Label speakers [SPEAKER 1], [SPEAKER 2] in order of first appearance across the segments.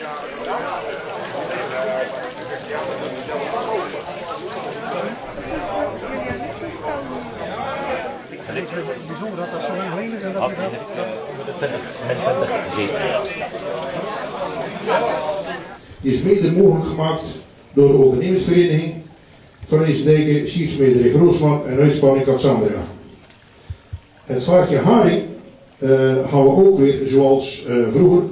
[SPEAKER 1] Ik vind het bijzonder dat dat zo lang geleden is en dat
[SPEAKER 2] is mede mogelijk gemaakt door de ondernemersvereniging van Eesendijken, Siersmederij Groosman en Uitspanning Katsandra. Het vaartje haring gaan we ook weer zoals vroeger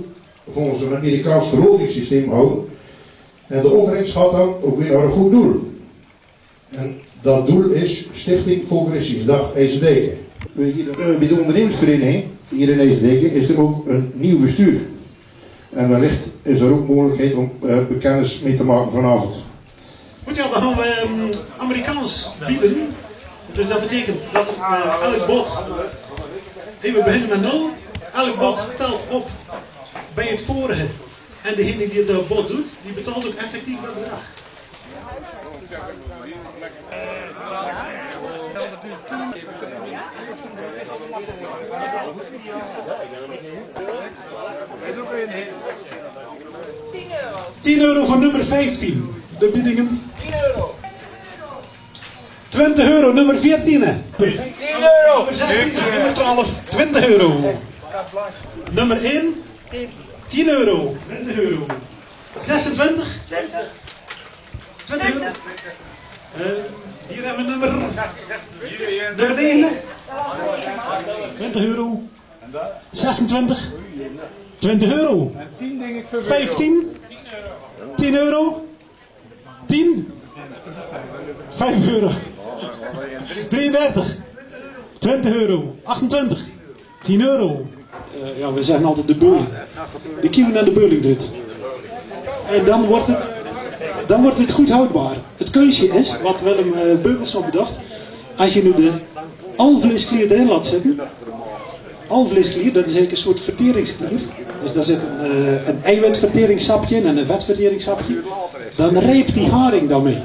[SPEAKER 2] volgens een Amerikaans verlotingssysteem houden. En de opbrengst gaat dan ook weer naar een goed doel. En dat doel is Stichting Volkerendag Eesendijken. Bij de ondernemersvereniging hier in Eesendijken is er ook een nieuw bestuur. En wellicht is er ook mogelijkheid om kennis mee te maken vanavond.
[SPEAKER 3] Goed, ja, dan gaan we Amerikaans bieden. Dus dat betekent dat elk bod, we beginnen met 0, elk bod telt op bij het vorige. En degene die het bod doet, die betaalt ook effectief dat bedrag. €10 voor nummer 15. De biedingen. €10. €20, nummer 14. €10. Nummer 12, €20. Nummer 1, €10. €20. 26. 20 euro. Hier hebben we nummer 9. €20. 26. €20. 15. €10. 10. €5. 33. €20. 28. €10. Ja, we zeggen altijd de beuling. De kieven en de beuling dit. En dan wordt het goed houdbaar. Het keusje is, wat Willem Beugels had bedacht, als je nu de alvleesklier erin laat zitten. Alvleesklier, dat is eigenlijk een soort verteringsklier. Dus daar zit een eiwitverteringssapje in en een vetverteringssapje. Dan rijpt die haring dan mee.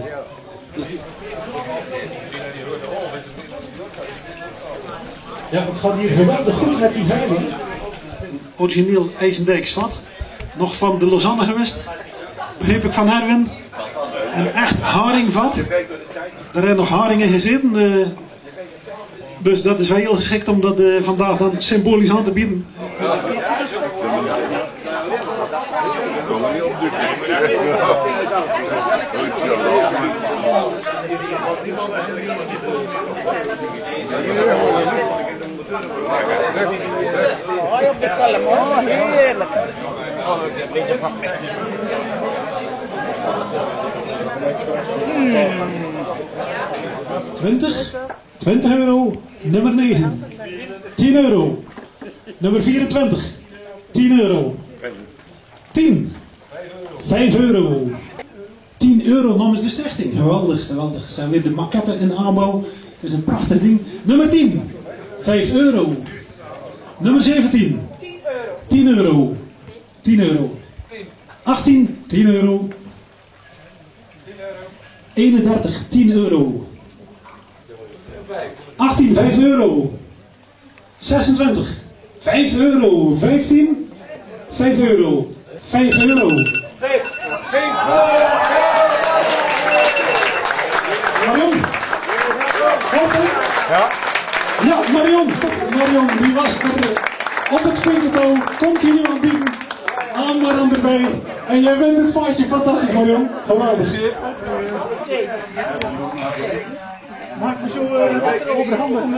[SPEAKER 3] Ja, het gaat hier geweldig goed met die veiling. Origineel IJsendijks vat. Nog van de Lausanne geweest. Begreep ik van Erwin. Een echt haringvat. Daar zijn nog haringen gezeten. Dus dat is wel heel geschikt om dat vandaag dan symbolisch aan te bieden.
[SPEAKER 4] Hoi op de film, hoor. Heerlijk. Een beetje pakken.
[SPEAKER 3] €20, nummer 9. €10. Nummer 24. €10. 10. €5. €10 namens de stichting. Geweldig, geweldig. Zijn weer de maquetten in aanbouw. Het is een prachtig ding. Nummer 10. €5. Nummer 17. €10. €10. 18. €10. 31. €10. 18. €5. 26. €5. 15. €5. €5. Marion?
[SPEAKER 1] Ja.
[SPEAKER 3] Ja, Marion, die was er op het vingertoon, continu aan bieden, aan maar aan erbij. En jij wint het vaatje, fantastisch Marion, geweldig. Maak me zo over de handen.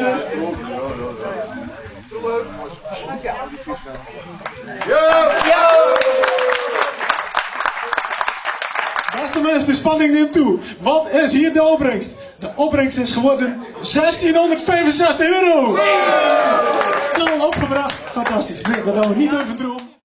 [SPEAKER 3] Beste mensen, de spanning neemt toe. Wat is hier de opbrengst? De opbrengst is geworden €1665. Al opgebracht. Fantastisch. Nee, dat hadden we niet over droom.